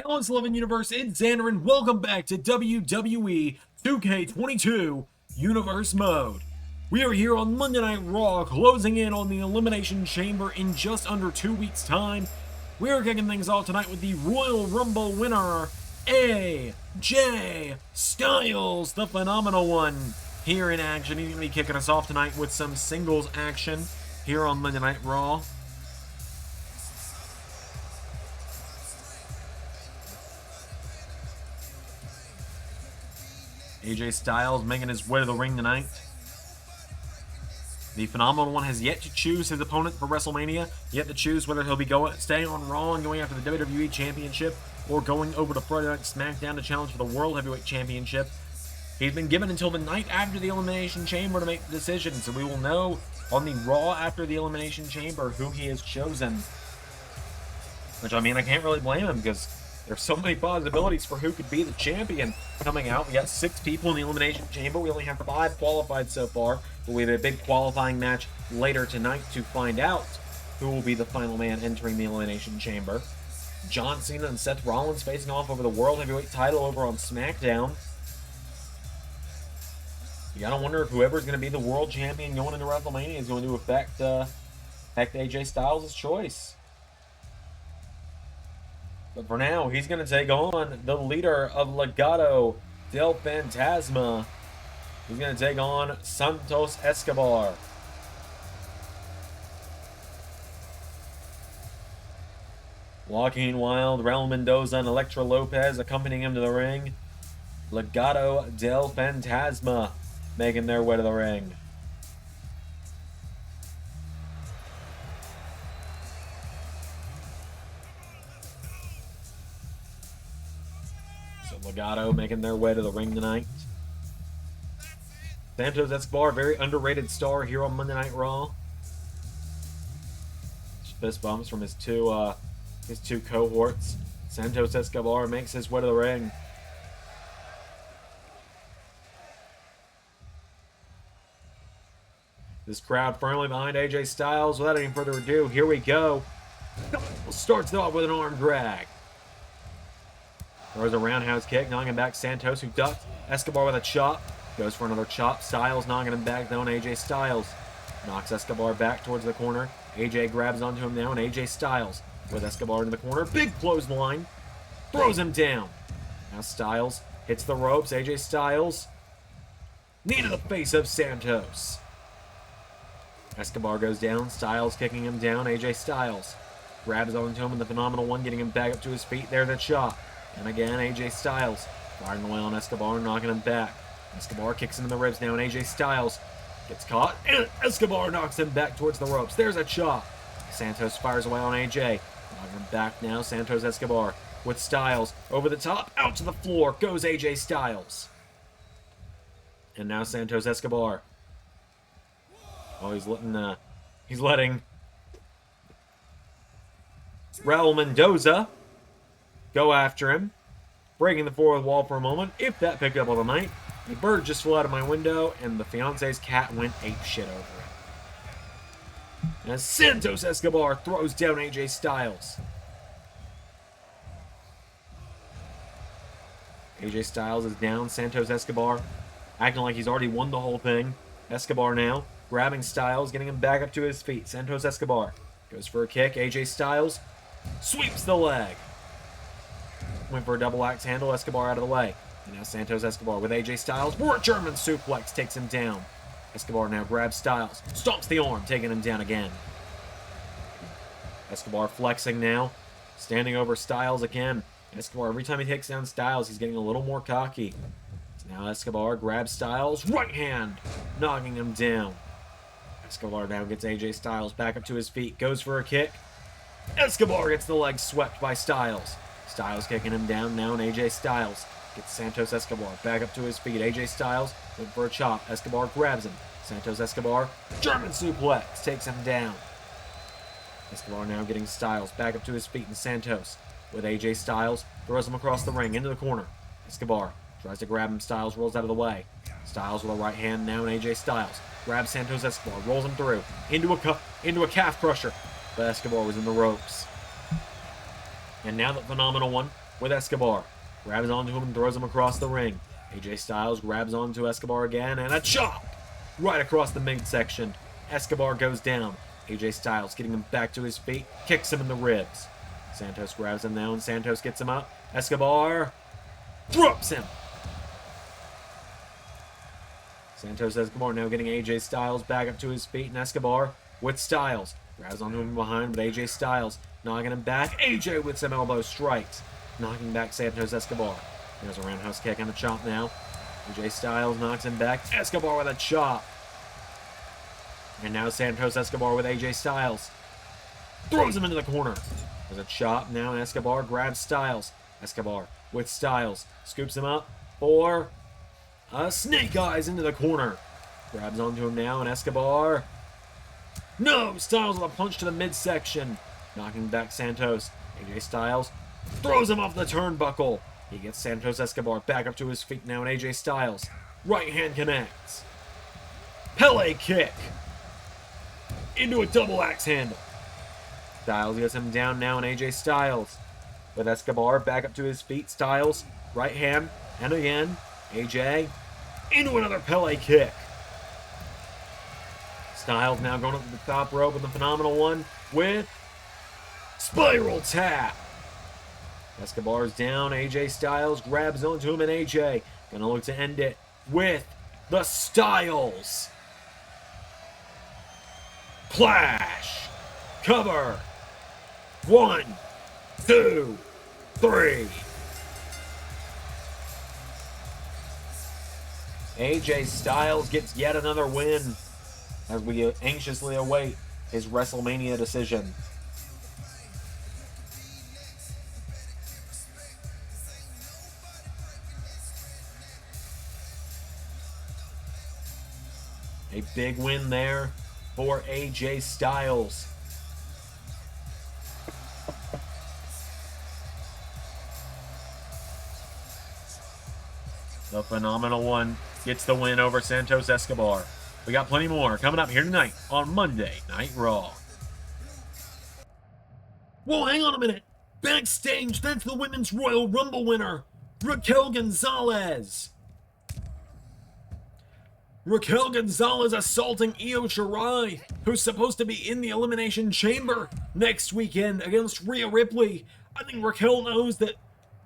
LS11 Universe, it's Xander, and welcome back to WWE 2K22 Universe Mode. We are here on Monday Night Raw, closing in on the Elimination Chamber in just under 2 weeks' time. We are kicking things off tonight with the Royal Rumble winner, AJ Styles, the phenomenal one, here in action. He's going to be kicking us off tonight with some singles action here on Monday Night Raw. AJ Styles making his way to the ring tonight. The phenomenal one has yet to choose his opponent for WrestleMania, yet to choose whether he'll be staying on Raw and going after the WWE Championship, or going over to Friday Night SmackDown to challenge for the World Heavyweight Championship. He's been given until the night after the Elimination Chamber to make the decision, so we will know on the Raw after the Elimination Chamber who he has chosen. Which, I mean, I can't really blame him, because there's so many possibilities for who could be the champion coming out. We got 6 people in the Elimination Chamber. We only have 5 qualified so far, but we have a big qualifying match later tonight to find out who will be the final man entering the Elimination Chamber. John Cena and Seth Rollins facing off over the World Heavyweight title over on SmackDown. You gotta wonder if whoever's going to be the world champion going into WrestleMania is going to affect AJ Styles' choice. But for now, he's going to take on the leader of Legado del Fantasma. He's going to take on Santos Escobar. Joaquin Wilde, Raul Mendoza, and Elektra Lopez accompanying him to the ring. Legado del Fantasma making their way to the ring. Legado making their way to the ring tonight. Santos Escobar, very underrated star here on Monday Night Raw. Fist bumps from his two cohorts. Santos Escobar makes his way to the ring. This crowd firmly behind AJ Styles. Without any further ado, here we go. Starts it off with an arm drag. Throws a roundhouse kick, knocking back Santos, who ducks. Escobar with a chop. Goes for another chop. Styles knocking him back down. AJ Styles knocks Escobar back towards the corner. AJ grabs onto him now, and AJ Styles with Escobar in the corner. Big clothesline. Throws him down. Now Styles hits the ropes. AJ Styles. Knee to the face of Santos. Escobar goes down. Styles kicking him down. AJ Styles grabs onto him, and the phenomenal one getting him back up to his feet. There, the chop. And again, AJ Styles firing away on Escobar, knocking him back. Escobar kicks him in the ribs now, and AJ Styles gets caught, and Escobar knocks him back towards the ropes. There's a chop. Santos fires away on AJ. Knocking him back now, Santos Escobar with Styles over the top. Out to the floor goes AJ Styles. And now Santos Escobar. Oh, he's letting Raul Mendoza go after him, breaking the fourth wall for a moment. If that picked up on the mic, the bird just flew out of my window, and the fiance's cat went apeshit over it. As Santos Escobar throws down AJ Styles. AJ Styles is down. Santos Escobar acting like he's already won the whole thing. Escobar now grabbing Styles, getting him back up to his feet. Santos Escobar goes for a kick. AJ Styles sweeps the leg. Went for a double axe handle. Escobar out of the way. And now Santos Escobar with AJ Styles. For a German suplex takes him down. Escobar now grabs Styles. Stomps the arm, taking him down again. Escobar flexing now. Standing over Styles again. Escobar, every time he takes down Styles, he's getting a little more cocky. So now Escobar grabs Styles. Right hand. Knocking him down. Escobar now gets AJ Styles back up to his feet. Goes for a kick. Escobar gets the leg swept by Styles. Styles kicking him down now, and AJ Styles gets Santos Escobar back up to his feet. AJ Styles went for a chop. Escobar grabs him. Santos Escobar, German suplex, takes him down. Escobar now getting Styles back up to his feet, and Santos with AJ Styles throws him across the ring into the corner. Escobar tries to grab him. Styles rolls out of the way. Styles with a right hand now, and AJ Styles grabs Santos Escobar, rolls him through into a calf crusher. But Escobar was in the ropes. And now the phenomenal one with Escobar. Grabs onto him and throws him across the ring. AJ Styles grabs onto Escobar again, and a chop! Right across the midsection. Escobar goes down. AJ Styles getting him back to his feet, kicks him in the ribs. Santos grabs him now, and Santos gets him up. Escobar drops him. Santos Escobar now getting AJ Styles back up to his feet, and Escobar with Styles. Grabs onto him behind, but AJ Styles knocking him back. AJ with some elbow strikes, knocking back Santos Escobar. There's a roundhouse kick and a chop now. AJ Styles knocks him back. Escobar with a chop. And now Santos Escobar with AJ Styles. Throws him into the corner. There's a chop now, and Escobar grabs Styles. Escobar with Styles. Scoops him up for a snake eyes into the corner. Grabs onto him now, and Escobar. No! Styles with a punch to the midsection. Knocking back Santos. AJ Styles throws him off the turnbuckle. He gets Santos Escobar back up to his feet now, and AJ Styles. Right hand connects. Pele kick. Into a double axe handle. Styles gets him down now, and AJ Styles. With Escobar back up to his feet. Styles. Right hand. And again. AJ. Into another Pele kick. Styles now going up to the top rope with the phenomenal one with spiral tap. Escobar's down. AJ Styles grabs onto him, and AJ gonna look to end it with the Styles Clash. Cover. 1, 2, 3. AJ Styles gets yet another win as we anxiously await his WrestleMania decision. A big win there for AJ Styles. The phenomenal one gets the win over Santos Escobar. We got plenty more coming up here tonight on Monday Night Raw. Whoa, hang on a minute. Backstage, that's the Women's Royal Rumble winner, Raquel Gonzalez. Raquel Gonzalez assaulting Io Shirai, who's supposed to be in the Elimination Chamber next weekend against Rhea Ripley. I think Raquel knows that.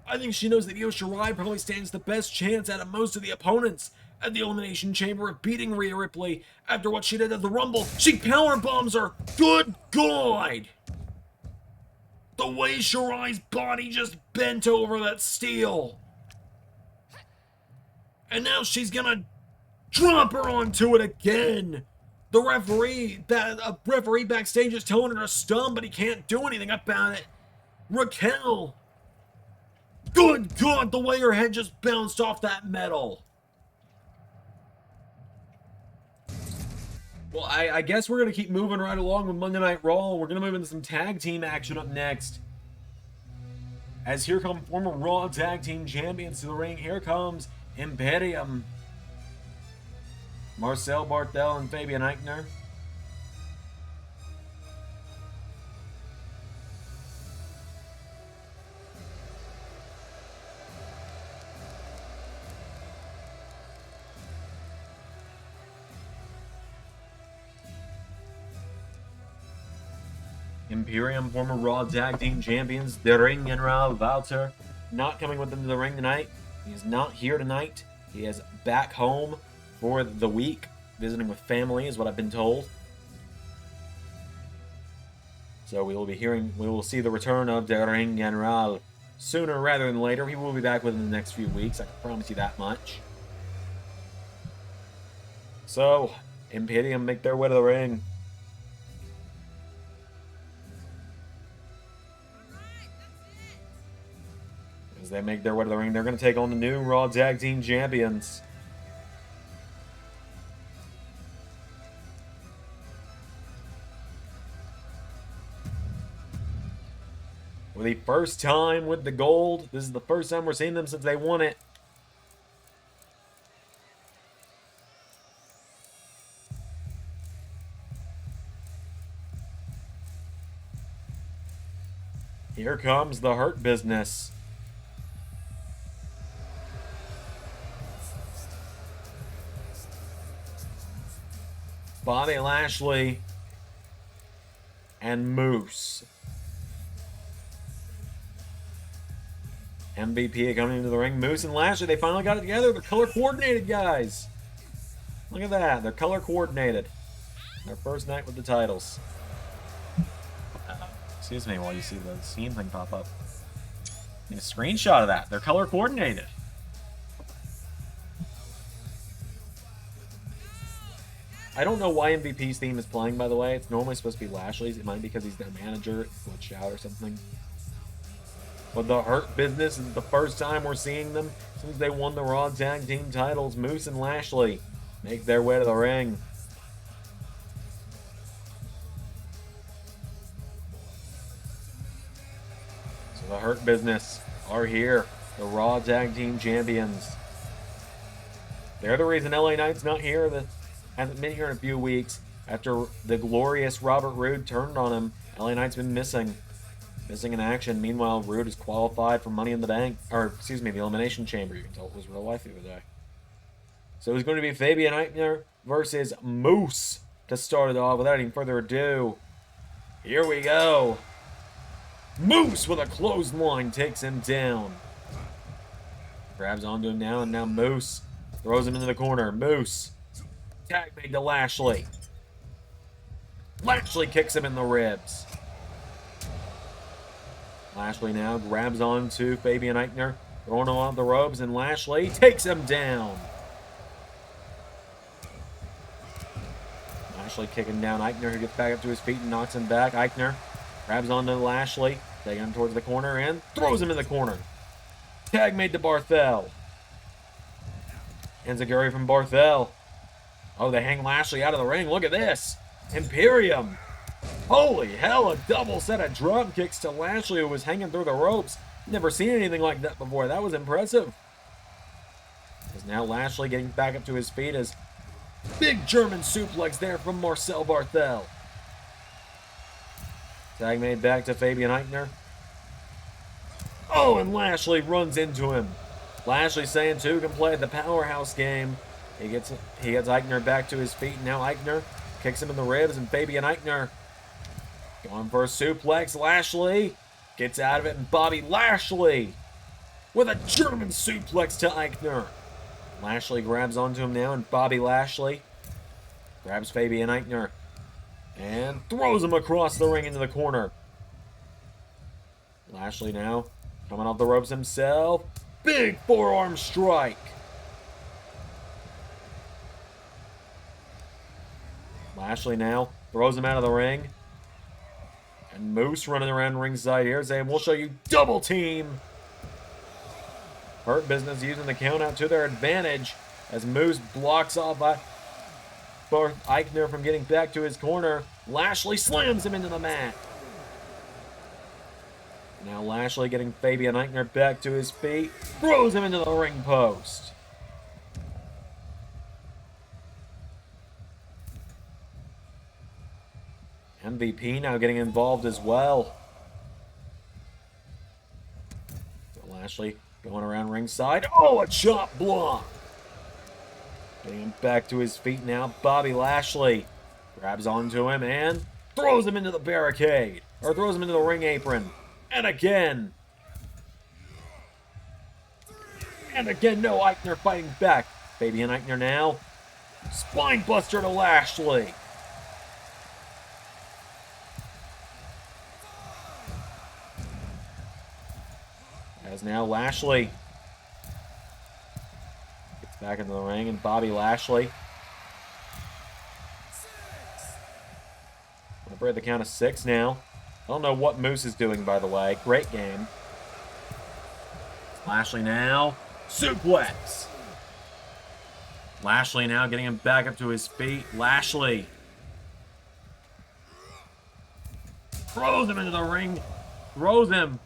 I think she knows that Io Shirai probably stands the best chance out of most of the opponents at the Elimination Chamber of beating Rhea Ripley after what she did at the Rumble. She powerbombs her. Good God! The way Shirai's body just bent over that steel. And now she's gonna drop her onto it again. The referee backstage is telling her to stun, but he can't do anything about it. Raquel. Good God, the way her head just bounced off that metal. Well, I guess we're going to keep moving right along with Monday Night Raw. We're going to move into some tag team action up next. As here come former Raw Tag Team Champions to the ring. Here comes Imperium. Marcel Barthel and Fabian Eichner. Imperium, former Raw Tag Team Champions, The Ring General Walter, not coming with them to the ring tonight. He is not here tonight. He is back home for the week, visiting with family, is what I've been told. So we will see the return of The Ring General sooner rather than later. He will be back within the next few weeks, I can promise you that much. So, Imperium make their way to the ring. As they make their way to the ring, they're going to take on the new Raw Tag Team Champions. For the first time with the gold, this is the first time we're seeing them since they won it. Here comes the Hurt Business. Bobby Lashley and Moose. MVP coming into the ring. Moose and Lashley, they finally got it together. They're color coordinated, guys. Look at that. They're color coordinated. Their first night with the titles. Excuse me while you see the scene thing pop up. Need a screenshot of that. They're color coordinated. I don't know why MVP's theme is playing, by the way. It's normally supposed to be Lashley's. It might be because he's their manager. It glitched out or something. But the Hurt Business is the first time we're seeing them since they won the Raw Tag Team titles. Moose and Lashley make their way to the ring. So the Hurt Business are here. The Raw Tag Team Champions. They're the reason LA Knight's not here. That hasn't been here in a few weeks. After the glorious Robert Roode turned on him, LA Knight's been missing in action. Meanwhile, Roode is qualified for Money in the Bank, or excuse me, the Elimination Chamber. You can tell it was real life the other day. So it's going to be Fabian Aichner versus Moose to start it off. Without any further ado, here we go. Moose with a clothesline takes him down. Grabs onto him now, and now Moose throws him into the corner. Moose tag made to Lashley. Lashley kicks him in the ribs. Lashley now grabs onto Fabian Aichner, throwing him off the ropes, and Lashley takes him down. Lashley kicking down Aichner, who gets back up to his feet and knocks him back. Aichner grabs onto Lashley, taking him towards the corner, and throws him in the corner. Tag made to Barthel. Enziguri from Barthel. Oh, they hang Lashley out of the ring. Look at this. Imperium. Holy hell, a double set of drop kicks to Lashley, who was hanging through the ropes. Never seen anything like that before. That was impressive. As now Lashley getting back up to his feet as big German suplex there from Marcel Barthel. Tag made back to Fabian Aichner. Oh, and Lashley runs into him. Lashley saying two can play the powerhouse game. He gets Aichner back to his feet. Now Aichner kicks him in the ribs, and Fabian Aichner going for a suplex. Lashley gets out of it, and Bobby Lashley with a German suplex to Aichner. Lashley grabs onto him now, and Bobby Lashley grabs Fabian Aichner and throws him across the ring into the corner. Lashley now coming off the ropes himself. Big forearm strike. Lashley now throws him out of the ring. And Moose running around ringside here saying, we'll show you double team. Hurt Business using the count out to their advantage as Moose blocks off Aichner from getting back to his corner. Lashley slams him into the mat. Now Lashley getting Fabian Aichner back to his feet. Throws him into the ring post. MVP now getting involved as well. So Lashley going around ringside. Oh, a chop block. Getting him back to his feet now. Bobby Lashley grabs onto him and throws him into the barricade. Or throws him into the ring apron. And again. And again, no, Aichner fighting back. Fabian Aichner now. Spine buster to Lashley. As now Lashley gets back into the ring, and Bobby Lashley. We're at the count of 6 now. I don't know what Moose is doing, by the way. Great game. Lashley now. Suplex. Lashley now getting him back up to his feet. Lashley throws him into the ring. Throws him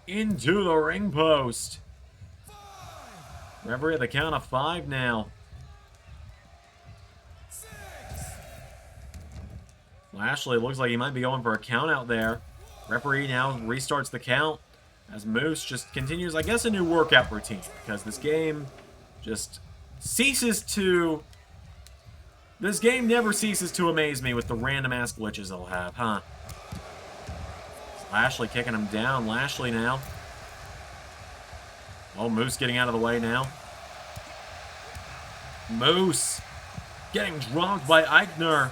into the ring post. Referee at the count of 5 now. Lashley looks like he might be going for a count out there. Referee now restarts the count as Moose just continues, I guess, a new workout routine because this game just ceases to This game never ceases to amaze me with the random ass glitches they'll have, huh? Lashley kicking him down. Lashley now. Oh, Moose getting out of the way now. Moose getting dropped by Eichner.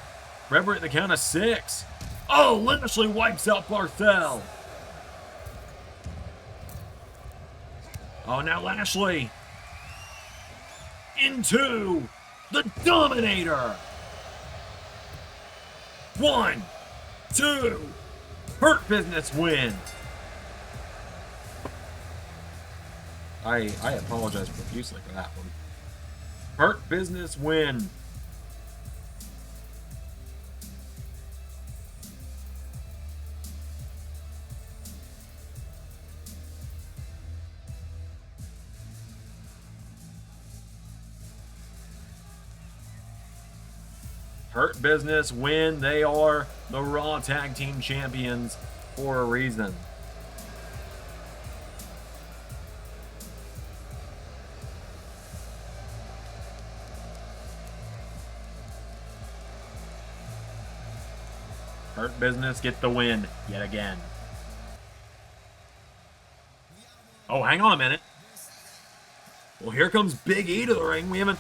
Rever at the count of 6. Oh, Lashley wipes out Barthel. Oh, now Lashley into the Dominator. 1, 2. Hurt Business win. I apologize profusely for that one. Hurt Business win. Hurt Business win. They are the Raw Tag Team Champions for a reason. Hurt Business get the win yet again. Oh, hang on a minute. Well, here comes Big E to the ring. We haven't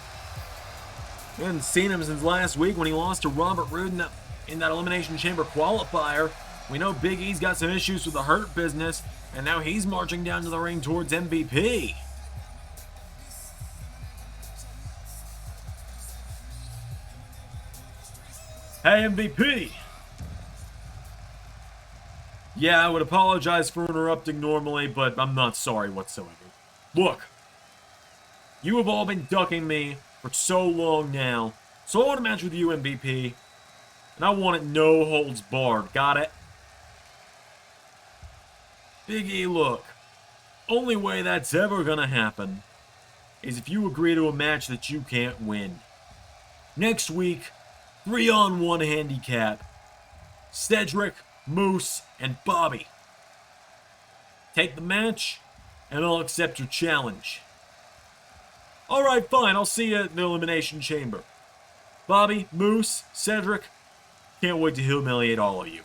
seen him since last week when he lost to Robert Roode in that Elimination Chamber qualifier. We know Big E's got some issues with the Hurt Business, and now he's marching down to the ring towards MVP. Hey, MVP! Yeah, I would apologize for interrupting normally, but I'm not sorry whatsoever. Look, you have all been ducking me for so long now, so I want a match with you, MVP, and I want it no holds barred. Got it? Big E, look, only way that's ever gonna happen is if you agree to a match that you can't win. Next week, 3-on-1 handicap. Cedric, Moose, and Bobby. Take the match, and I'll accept your challenge. Alright, fine, I'll see you at the Elimination Chamber. Bobby, Moose, Cedric, can't wait to humiliate all of you.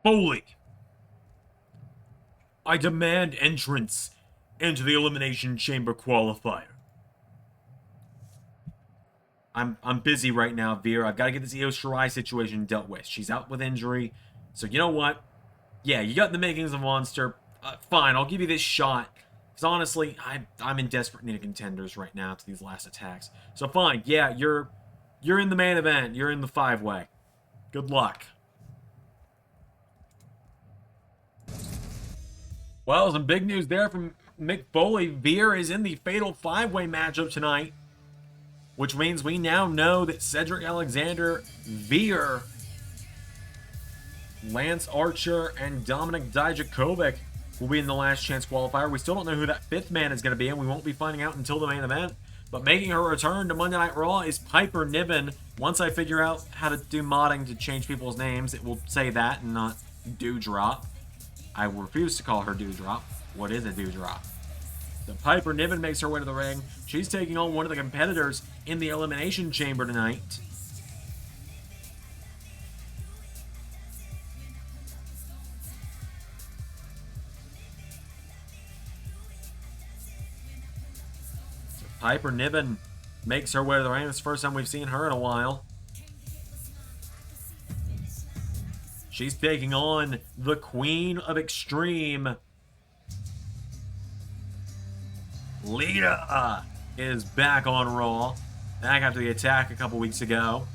Foley, I demand entrance into the Elimination Chamber qualifier. I'm busy right now, Veer. I've got to get this Io Shirai situation dealt with. She's out with injury. So you know what? Yeah, you got the makings of a monster. Fine, I'll give you this shot. Because honestly, I'm in desperate need of contenders right now to these last attacks. So fine, yeah, you're in the main event. You're in the 5-way. Good luck. Well, some big news there from Mick Foley. Veer is in the fatal 5-way matchup tonight. Which means we now know that Cedric Alexander, Veer, Lance Archer, and Dominik Dijakovic will be in the last chance qualifier. We still don't know who that 5th man is going to be, and we won't be finding out until the main event. But making her return to Monday Night Raw is Piper Niven. Once I figure out how to do modding to change people's names, it will say that and not Dewdrop. I refuse to call her Dewdrop. What is a Dewdrop? The Piper Niven makes her way to the ring. She's taking on one of the competitors in the Elimination Chamber tonight. So Piper Niven makes her way to the ring. It's the first time we've seen her in a while. She's taking on the Queen of Extreme. Lita is back on Raw, back after the attack a couple weeks ago.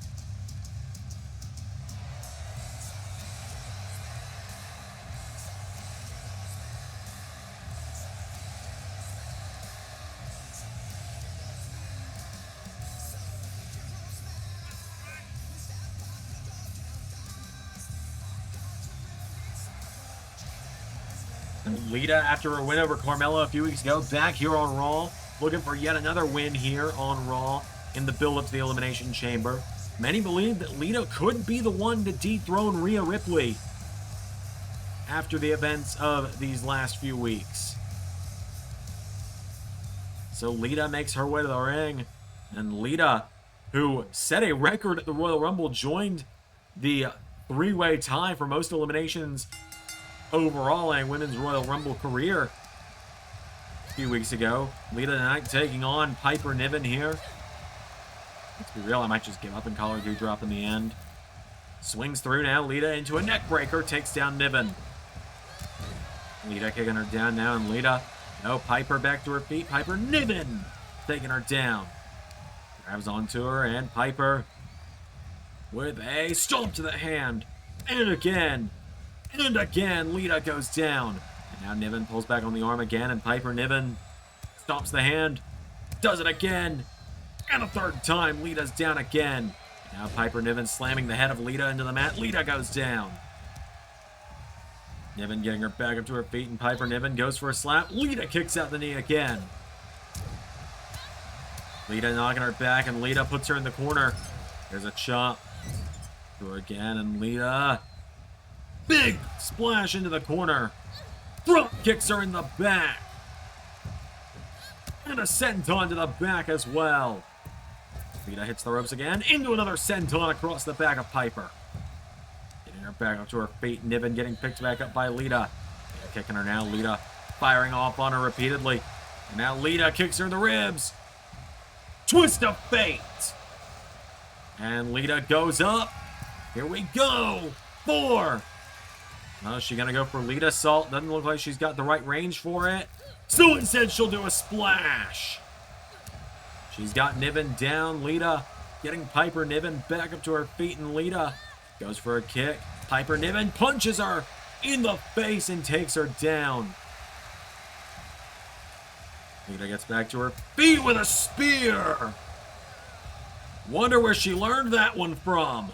And Lita, after her win over Carmella a few weeks ago, back here on Raw, looking for yet another win here on Raw in the build-up to the Elimination Chamber. Many believe that Lita could be the one to dethrone Rhea Ripley after the events of these last few weeks. So Lita makes her way to the ring. And Lita, who set a record at the Royal Rumble, joined the three-way tie for most eliminations overall in a women's Royal Rumble career a few weeks ago. Lita tonight taking on Piper Niven here. Let's be real, I might just give up and call her Dewdrop in the end. Swings through now, Lita into a neck breaker, takes down Niven. Lita kicking her down now, and Lita, no, Piper back to her feet. Piper Niven taking her down. Grabs onto her, and Piper with a stomp to the hand. And again, Lita goes down. And now Niven pulls back on the arm again, and Piper Niven stomps the hand. Does it again. And a third time, Lita's down again. Now Piper Niven slamming the head of Lita into the mat. Lita goes down. Niven getting her back up to her feet, and Piper Niven goes for a slap. Lita kicks out the knee again. Lita knocking her back, and Lita puts her in the corner. There's a chop. To her again, and Lita. Big splash into the corner. Front kicks her in the back. And a senton to the back as well. Lita hits the ropes again, into another senton across the back of Piper. Getting her back up to her feet, Niven getting picked back up by Lita. Lita kicking her now, Lita firing off on her repeatedly. And now Lita kicks her in the ribs. Twist of fate. And Lita goes up. Here we go. 4. Oh, is she going to go for Lita Salt? Doesn't look like she's got the right range for it. So instead, she'll do a splash. She's got Niven down. Lita getting Piper Niven back up to her feet, and Lita goes for a kick. Piper Niven punches her in the face and takes her down. Lita gets back to her feet with a spear. Wonder where she learned that one from.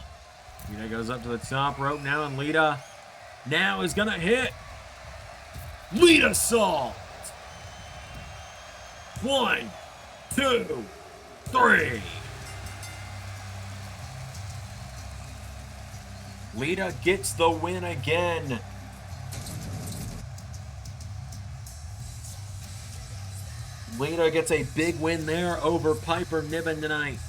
Lita goes up to the top rope now, and Lita now is going to hit Lita Salt. 1, 2, 3. Lita gets the win again. Lita gets a big win there over Piper Niven tonight.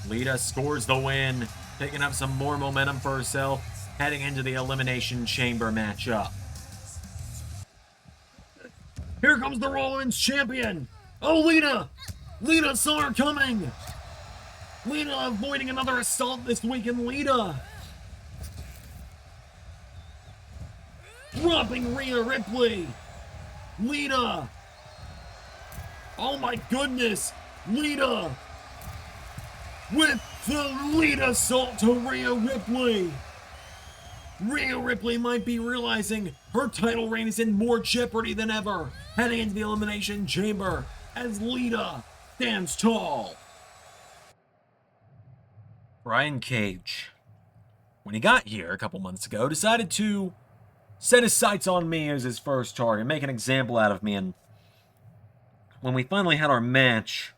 Lita scores the win, picking up some more momentum for herself, heading into the Elimination Chamber matchup. Here comes the Raw Women's Champion. Oh, Lita! Lita saw her coming. Lita avoiding another assault this week, and Lita dropping Rhea Ripley. Lita. Oh my goodness. Lita with the Lita Salt to Rhea Ripley. Rhea Ripley might be realizing her title reign is in more jeopardy than ever, heading into the Elimination Chamber as Lita stands tall. Brian Cage, when he got here a couple months ago, decided to set his sights on me as his first target, make an example out of me, and when we finally had our match,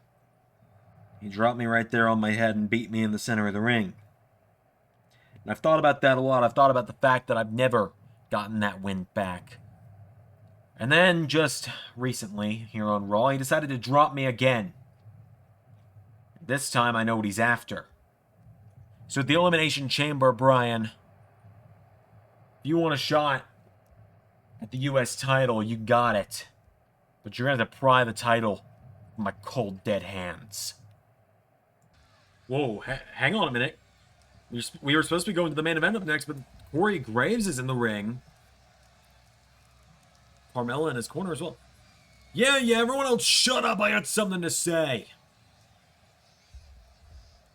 he dropped me right there on my head and beat me in the center of the ring. And I've thought about that a lot. I've thought about the fact that I've never gotten that win back. And then, just recently, here on Raw, he decided to drop me again. This time, I know what he's after. So at the Elimination Chamber, Brian, if you want a shot at the U.S. title, you got it. But you're going to have to pry the title from my cold, dead hands. Whoa, hang on a minute. We were supposed to be going to the main event up next, but Corey Graves is in the ring. Carmella in his corner as well. Yeah, everyone else shut up. I got something to say.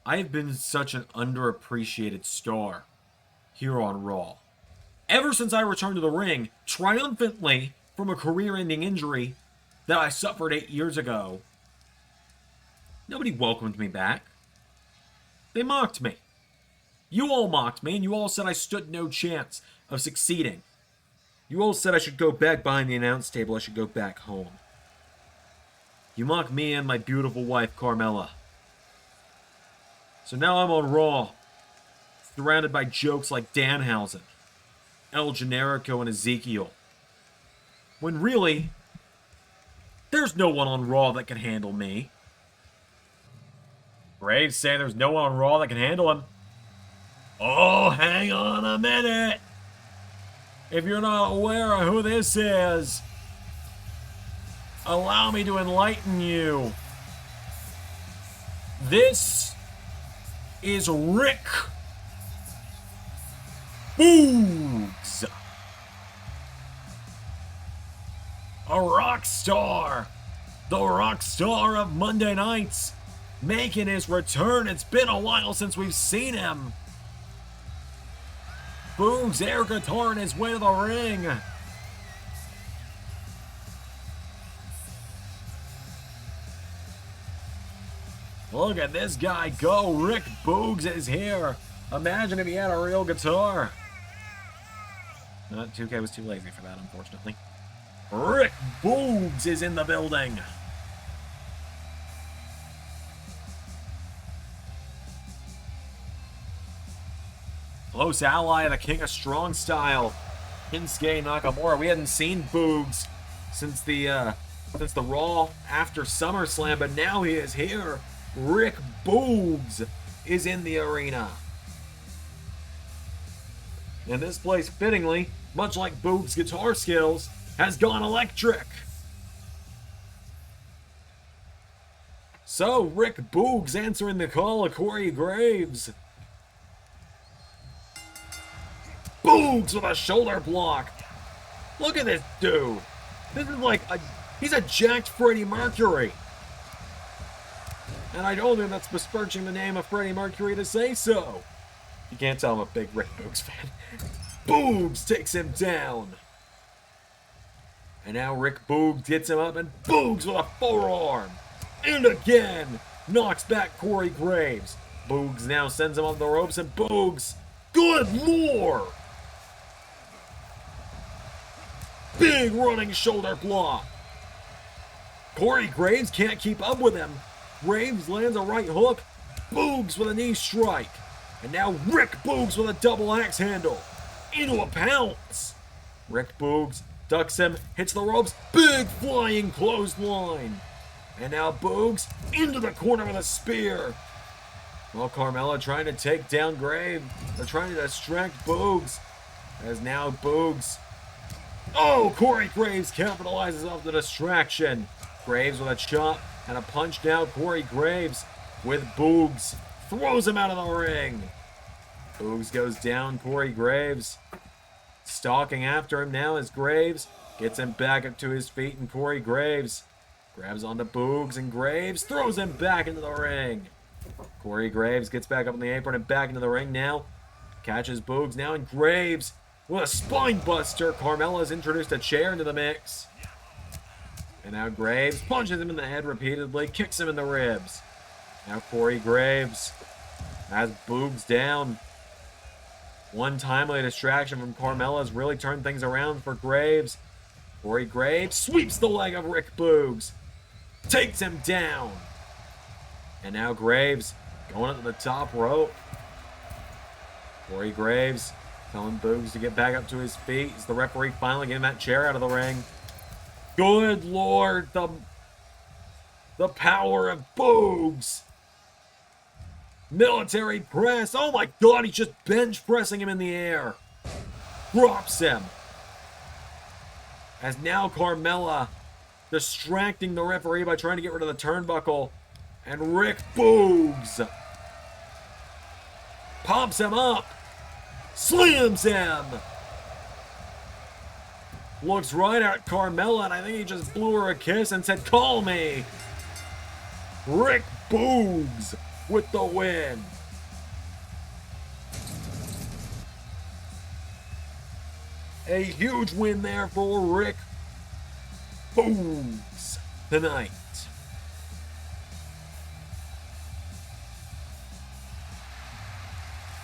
I have been such an underappreciated star here on Raw. Ever since I returned to the ring, triumphantly from a career-ending injury that I suffered 8 years ago, nobody welcomed me back. They mocked me. You all mocked me, and you all said I stood no chance of succeeding. You all said I should go back behind the announce table. I should go back home. You mocked me and my beautiful wife, Carmella. So now I'm on Raw, surrounded by jokes like Danhausen. El Generico and Ezekiel. When really, there's no one on Raw that can handle me. Graves saying there's no one on Raw that can handle him. Oh, hang on a minute. If you're not aware of who this is, allow me to enlighten you. This is Rick BOOGS. A rock star. The rock star of Monday nights. Making his return. It's been a while since we've seen him. BOOGS air guitar in his way to the ring. Look at this guy go. Rick BOOGS is here. Imagine if he had a real guitar. 2K was too lazy for that, unfortunately. Rick BOOGS is in the building. Close ally of the King of Strong Style, Shinsuke Nakamura. We hadn't seen BOOGS since the Raw after SummerSlam, but now he is here. Rick BOOGS is in the arena. And this place, fittingly, much like BOOGS' guitar skills, has gone electric. So, Rick BOOGS answering the call of Corey Graves. BOOGS with a shoulder block. Look at this dude. This is like he's a jacked Freddie Mercury. And I don't think that's besmirching the name of Freddie Mercury to say so. You can't tell I'm a big Rick BOOGS fan. BOOGS takes him down. And now Rick BOOGS gets him up, and BOOGS with a forearm. And again, knocks back Corey Graves. BOOGS now sends him off the ropes, and BOOGS, good lord! Big running shoulder block. Corey Graves can't keep up with him. Graves lands a right hook. BOOGS with a knee strike. And now Rick BOOGS with a double axe handle. Into a pounce. Rick BOOGS ducks him, hits the ropes. Big flying clothesline. And now BOOGS into the corner with a spear. Well, Carmella trying to take down Graves. They're trying to distract BOOGS. As now BOOGS. Oh, Corey Graves capitalizes off the distraction. Graves with a chop and a punch down. Corey Graves with BOOGS. Throws him out of the ring. BOOGS goes down. Corey Graves stalking after him now as Graves gets him back up to his feet, and Corey Graves grabs onto BOOGS, and Graves throws him back into the ring. Corey Graves gets back up on the apron and back into the ring now. Catches BOOGS now, and Graves with a spine buster. Carmella's introduced a chair into the mix. And now Graves punches him in the head repeatedly, kicks him in the ribs. Now Corey Graves has BOOGS down. One timely distraction from Carmella has really turned things around for Graves. Corey Graves sweeps the leg of Rick BOOGS. Takes him down. And now Graves going up to the top rope. Corey Graves telling BOOGS to get back up to his feet as the referee finally getting that chair out of the ring. Good lord, the power of BOOGS. Military press. Oh my god, he's just bench pressing him in the air. Drops him. As now Carmella distracting the referee by trying to get rid of the turnbuckle. And Rick BOOGS pops him up. Slams him. Looks right at Carmella, and I think he just blew her a kiss and said, "Call me." Rick BOOGS with the win. A huge win there for Rick BOOGS tonight.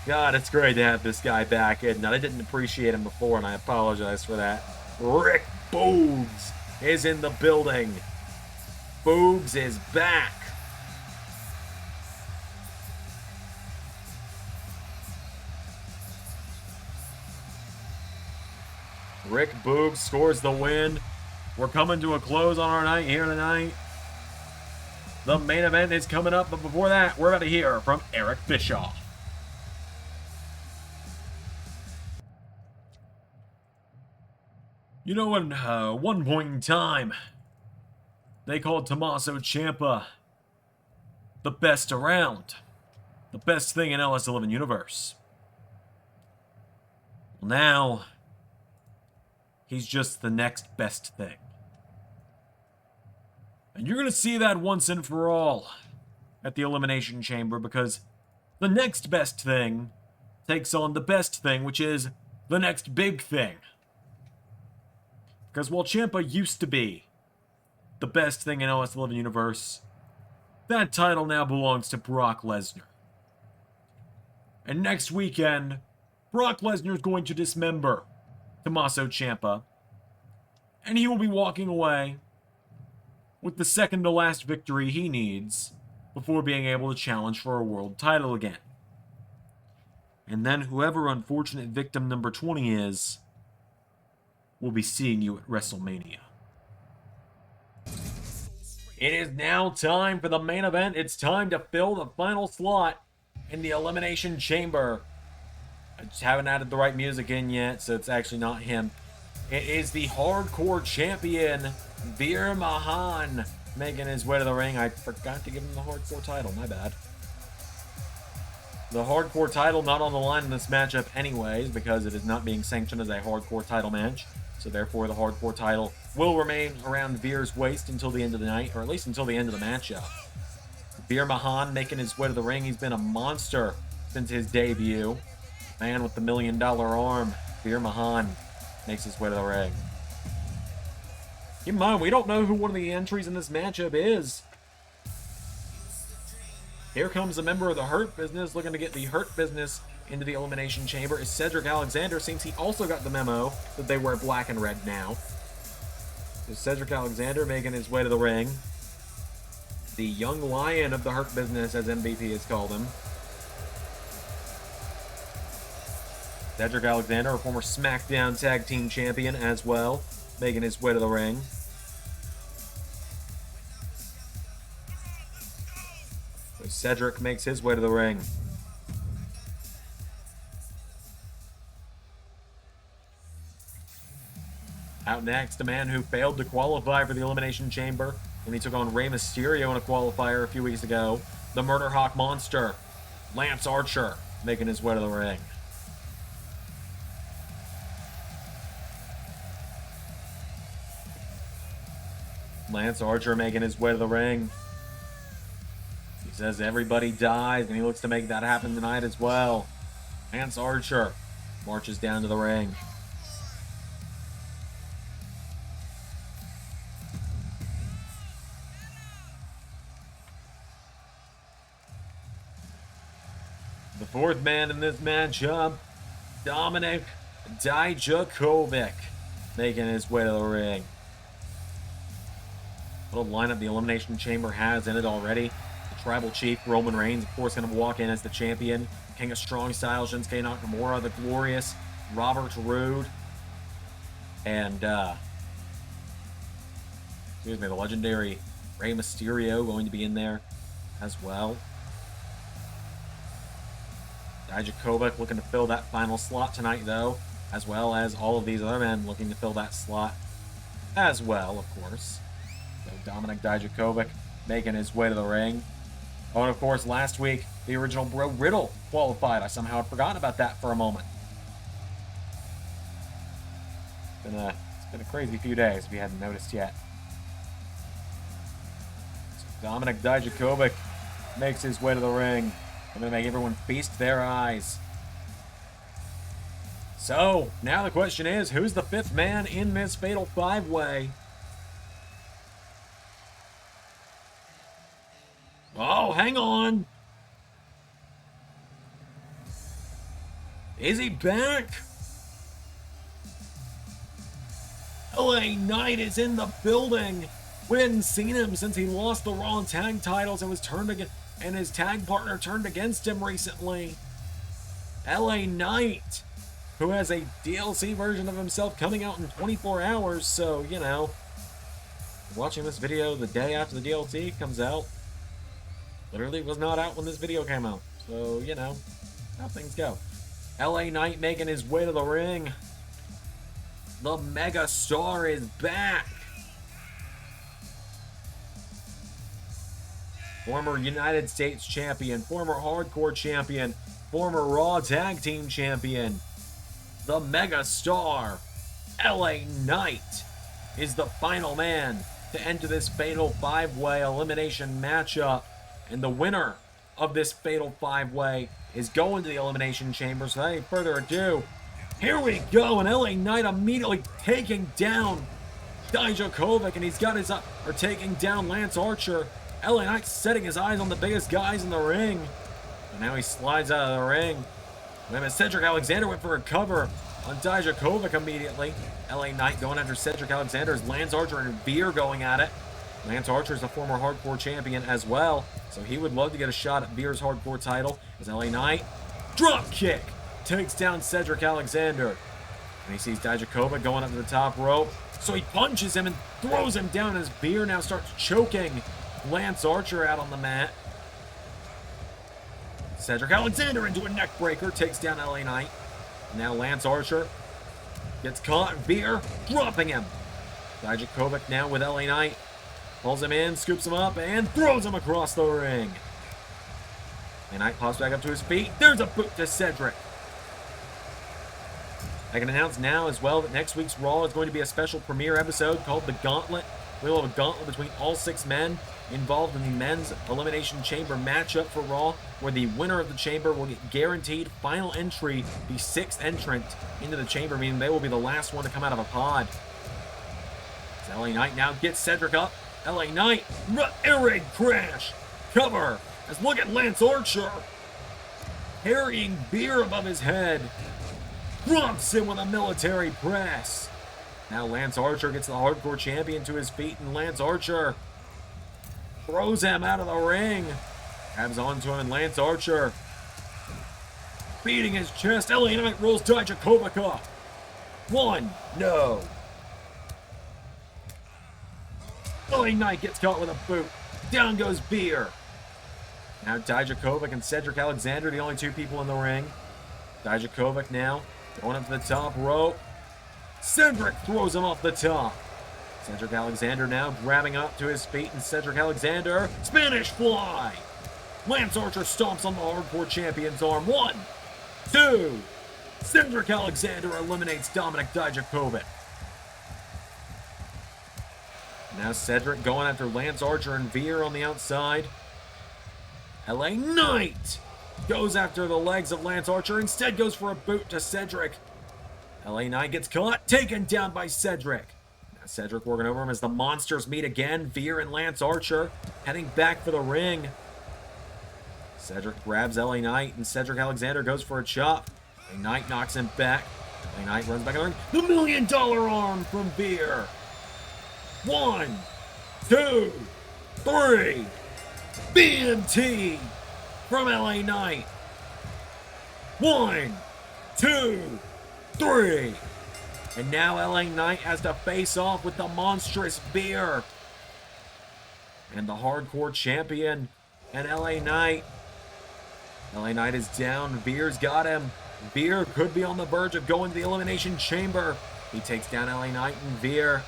God, it's great to have this guy back in. I didn't appreciate him before, and I apologize for that. Rick BOOGS is in the building. BOOGS is back. Rick Boogs scores the win. We're coming to a close on our night here tonight. The main event is coming up, but before that, we're about to hear from Eric Bischoff. You know, at one point in time, they called Tommaso Ciampa the best around. The best thing in LS11 Universe. Well, now, he's just the next best thing. And you're going to see that once and for all at the Elimination Chamber, because the next best thing takes on the best thing, which is the next big thing. Because while Ciampa used to be the best thing in LS11 Universe, that title now belongs to Brock Lesnar. And next weekend, Brock Lesnar is going to dismember Tommaso Ciampa, and he will be walking away with the second to last victory he needs before being able to challenge for a world title again. And then whoever unfortunate victim number 20 is, we'll be seeing you at WrestleMania. It is now time for the main event. It's time to fill the final slot in the Elimination Chamber. I just haven't added the right music in yet, so it's actually not him. It is the hardcore champion, Veer Mahan, making his way to the ring. I forgot to give him the hardcore title, my bad. The hardcore title not on the line in this matchup anyways, because it is not being sanctioned as a hardcore title match. So therefore, the hardcore title will remain around Veer's waist until the end of the night, or at least until the end of the matchup. Veer Mahan making his way to the ring. He's been a monster since his debut. Man with the $1 million arm, Veer Mahan, makes his way to the ring. Keep in mind, we don't know who one of the entries in this matchup is. Here comes a member of the Hurt Business looking to get the Hurt Business into the Elimination Chamber. Is Cedric Alexander. Seems he also got the memo that they wear black and red now. So Cedric Alexander making his way to the ring. The young lion of the Hurt Business, as MVP has called him. Cedric Alexander, a former SmackDown Tag Team Champion as well, making his way to the ring. So Cedric makes his way to the ring. Out next, a man who failed to qualify for the Elimination Chamber, and he took on Rey Mysterio in a qualifier a few weeks ago. The Murder Hawk Monster, Lance Archer, making his way to the ring. Lance Archer making his way to the ring. He says everybody dies, and he looks to make that happen tonight as well. Lance Archer marches down to the ring. The fourth man in this matchup, Dominik Dijakovic, making his way to the ring. What a lineup the Elimination Chamber has in it already. The Tribal Chief, Roman Reigns, of course, going to walk in as the champion. King of Strong Style, Shinsuke Nakamura, the Glorious, Robert Roode, and, the legendary Rey Mysterio going to be in there as well. Dijakovic looking to fill that final slot tonight, though, as well as all of these other men looking to fill that slot as well, of course. So Dominik Dijakovic making his way to the ring. Oh, and of course, last week, the original Bro Riddle qualified. I somehow had forgotten about that for a moment. It's been a crazy few days if you hadn't noticed yet. So Dominik Dijakovic makes his way to the ring. I'm going to make everyone feast their eyes. So, now the question is, who's the fifth man in this Fatal 5-Way? Oh, hang on. Is he back? LA Knight is in the building. We hadn't seen him since he lost the Raw Tag titles and was turned against, and his tag partner turned against him recently. LA Knight who has a DLC version of himself coming out in 24 hours, so, you know, watching this video the day after the DLC comes out. Literally was not out when this video came out, so, you know, how things go. LA Knight making his way to the ring. The Mega Star is back. Former United States Champion, former Hardcore Champion, former Raw Tag Team Champion. The Mega Star, LA Knight, is the final man to enter this Fatal 5-Way elimination matchup. And the winner of this Fatal 5-Way is going to the Elimination Chamber. So without any further ado, here we go. And LA Knight immediately taking down Dijakovic, and he's got his, or taking down Lance Archer. LA Knight setting his eyes on the biggest guys in the ring. And now he slides out of the ring. And Cedric Alexander went for a cover on Dijakovic immediately. LA Knight going after Cedric Alexander as Lance Archer and Veer going at it. Lance Archer is a former Hardcore Champion as well, so he would love to get a shot at Veer's Hardcore title. As LA Knight, drop kick, takes down Cedric Alexander. And he sees Dijakovic going up to the top rope, so he punches him and throws him down as Veer now starts choking Lance Archer out on the mat. Cedric Alexander into a neck breaker, takes down LA Knight. Now Lance Archer gets caught, Veer dropping him. Dijakovic now with LA Knight. Pulls him in, scoops him up, and throws him across the ring. LA Knight pops back up to his feet. There's a boot to Cedric. I can announce now as well that next week's Raw is going to be a special premiere episode called The Gauntlet. We will have a gauntlet between all 6 men involved in the men's Elimination Chamber matchup for Raw, where the winner of the chamber will get guaranteed final entry, the 6th entrant into the chamber, meaning they will be the last one to come out of a pod. As LA Knight now gets Cedric up. LA Knight, air raid crash, cover, as look at Lance Archer, carrying Veer above his head, drops him with a military press. Now Lance Archer gets the Hardcore Champion to his feet, and Lance Archer throws him out of the ring, grabs onto him, and Lance Archer beating his chest. LA Knight rolls Dijakovic up. 1, no. LA Knight gets caught with a boot. Down goes Veer. Now Dijakovic and Cedric Alexander, the only 2 people in the ring. Dijakovic now going up to the top rope. Cedric throws him off the top. Cedric Alexander now grabbing up to his feet, and Cedric Alexander, Spanish Fly. Lance Archer stomps on the Hardcore Champion's arm. 1, 2. Cedric Alexander eliminates Dominic Dijakovic. Now Cedric going after Lance Archer and Veer on the outside. LA Knight goes after the legs of Lance Archer, instead goes for a boot to Cedric. LA Knight gets caught, taken down by Cedric. Now Cedric working over him as the monsters meet again. Veer and Lance Archer heading back for the ring. Cedric grabs LA Knight, and Cedric Alexander goes for a chop. LA Knight knocks him back. LA Knight runs back in the ring. The $1 million arm from Veer. 1, 2, 3. BMT from LA Knight. 1, 2, 3. And now LA Knight has to face off with the monstrous Veer. And the Hardcore Champion and LA Knight. LA Knight is down. Veer's got him. Veer could be on the verge of going to the Elimination Chamber. He takes down LA Knight, and Veer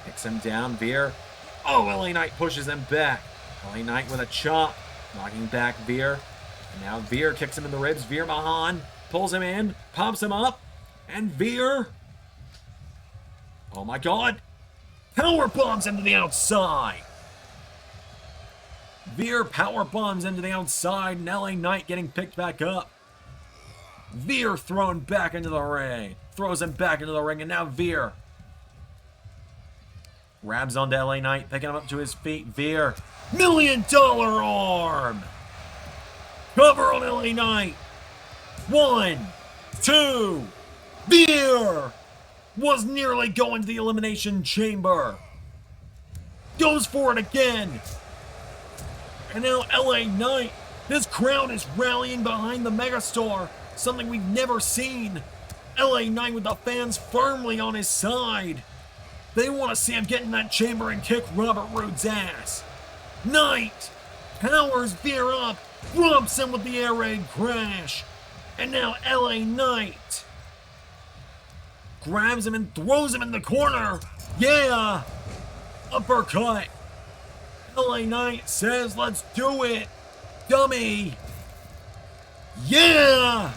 picks him down. Veer. Oh, LA Knight pushes him back. LA Knight with a chop, knocking back Veer. And now Veer kicks him in the ribs. Veer Mahan pulls him in, pops him up, and Veer, oh my God, power bombs into the outside. Veer power bombs into the outside, and LA Knight getting picked back up. Veer thrown back into the ring, throws him back into the ring, and now Veer grabs onto LA Knight, picking him up to his feet. Veer, $1 million arm. Cover on LA Knight. 1, 2. Veer was nearly going to the Elimination Chamber. Goes for it again. And now LA Knight, his crowd is rallying behind the Megastar something we've never seen. LA Knight with the fans firmly on his side. They want to see him get in that chamber and kick Robert Roode's ass. Knight powers Veer up, drops him with the air raid crash. And now LA Knight grabs him and throws him in the corner. Yeah! Uppercut. LA Knight says, let's do it. Dummy. Yeah!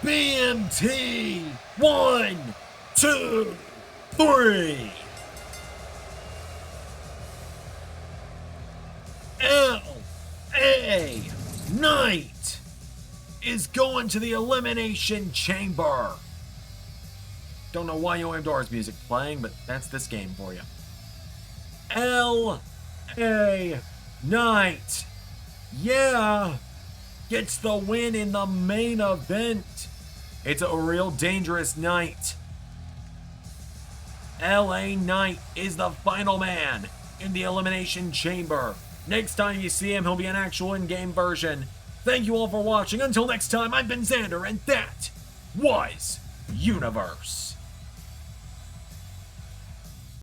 BMT. 1, 2, 3. LA Knight is going to the Elimination Chamber. Don't know why OMDR's music playing, but that's this game for you. LA Knight, yeah, gets the win in the main event. It's a real dangerous night. LA Knight is the final man in the Elimination Chamber. Next time you see him, he'll be an actual in-game version. Thank you all for watching. Until next time, I've been Xander, and that was Universe.